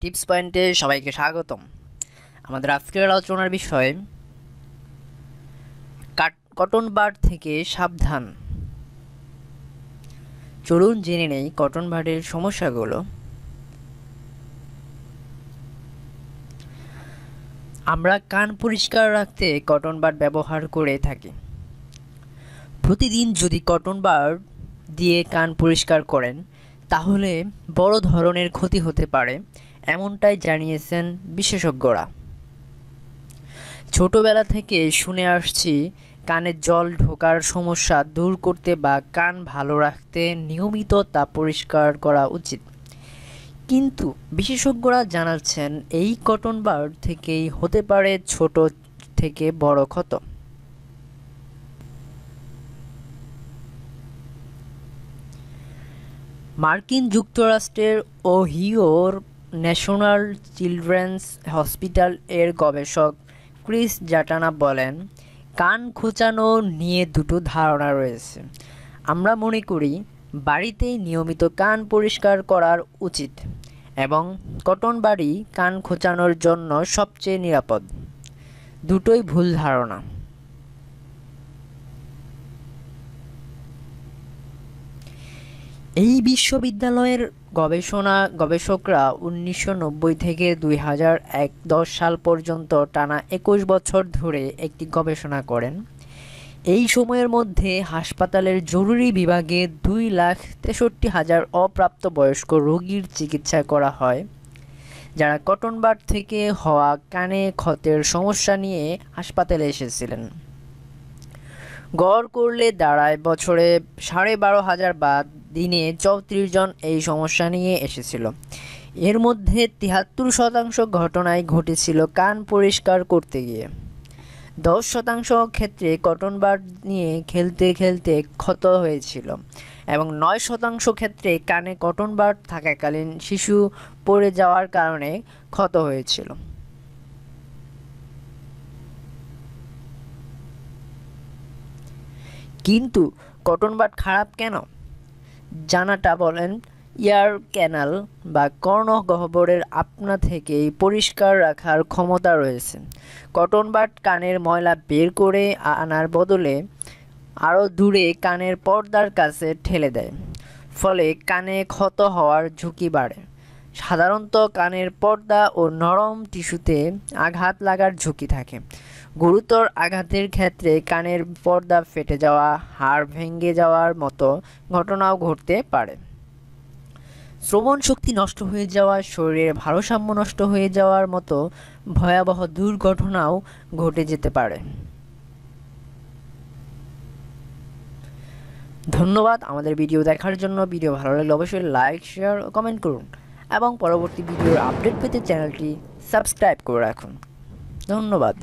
Tips পয়েন্টে সবাইকে স্বাগতম। আমাদের আজকের আলোচনার বিষয় কটন বাড থেকে সাবধান। চলুন জেনে নেই কটন বাডের সমস্যাগুলো। আমরা কান পরিষ্কার রাখতে কটন বাড ব্যবহার করে থাকি। প্রতিদিন যদি কটন বাড দিয়ে কান পরিষ্কার করেন তাহলে বড় ধরনের ক্ষতি হতে পারে, এমনটাই জানিয়েছেন বিশেষজ্ঞরা। ছোটবেলা থেকে শুনে আসছি কানে জল ঢোকার সমস্যা দূর করতে বা কান ভালো রাখতে নিয়মিত তা পরিষ্কার করা উচিত। কিন্তু বিশেষজ্ঞরা জানাচ্ছেন এই কটন বাড থেকেই হতে পারে ছোট থেকে বড় ক্ষত। মার্কিন যুক্তরাষ্ট্রের ওহিওর ন্যাশনাল চিলড্রেন্স হসপিটাল এর গবেষক ক্রিস জাটানা বলেন, কান খোঁচানো নিয়ে দুটো ধারণা রয়েছে। আমরা মনে করি বাড়িতেই নিয়মিত কান পরিষ্কার করার উচিত এবং কটন বাডই কান খোঁচানোর জন্য সবচেয়ে নিরাপদ। দুটোই ভুল ধারণা। এই বিশ্ববিদ্যালয়ের গবেষকরা ১৯৯০ থেকে ২০১০ সাল পর্যন্ত টানা ২১ বছর ধরে একটি গবেষণা করেন। এই সময়ের মধ্যে হাসপাতালের জরুরি বিভাগে ২,৬৩,০০০ অপ্রাপ্তবয়স্ক রোগীর চিকিৎসা করা হয়, যারা কটন বাড থেকে হওয়া কানে ক্ষতের সমস্যা নিয়ে হাসপাতালে এসেছিলেন। গড় করলে দাঁড়ায় বছরে ১২,৫০০ বা দিনে ৩৪ জন এই সমস্যা নিয়ে এসেছিল। এর মধ্যে ৭৩% ঘটনায় ঘটেছিল কান পরিষ্কার করতে গিয়ে। ১০% ক্ষেত্রে কটন বাড নিয়ে খেলতে খেলতে ক্ষত হয়েছিল এবং ৯% ক্ষেত্রে কানে কটন বাড থাকাকালীন শিশু পড়ে যাওয়ার কারণে ক্ষত হয়েছিল। কিন্তু কটন বাড খারাপ কেন? জানাটা বলেন, ইয়ার ক্যানাল বা কর্ণগহ্বরের আপনা থেকেই পরিষ্কার রাখার ক্ষমতা রয়েছে। কটন বাড কানের ময়লা বের করে আনার বদলে আরও দূরে কানের পর্দার কাছে ঠেলে দেয়, ফলে কানে ক্ষত হওয়ার ঝুঁকি বাড়ে। সাধারণত কানের পর্দা ও নরম টিস্যুতে আঘাত লাগার ঝুঁকি থাকে। গুরুতর আঘাতের ক্ষেত্রে কানের পর্দা ফেটে যাওয়া, হাড় ভেঙে যাওয়ার মতো ঘটনাও ঘটতে পারে। শ্রবণ শক্তি নষ্ট হয়ে যাওয়া, শরীরের ভারসাম্য নষ্ট হয়ে যাওয়ার মতো ভয়াবহ দুর্ঘটনাও ঘটে যেতে পারে। ধন্যবাদ আমাদের ভিডিও দেখার জন্য। ভিডিও ভালো লাগলে অবশ্যই লাইক, শেয়ার ও কমেন্ট করুন এবং পরবর্তী ভিডিওর আপডেট পেতে চ্যানেলটি সাবস্ক্রাইব করে রাখুন। ধন্যবাদ।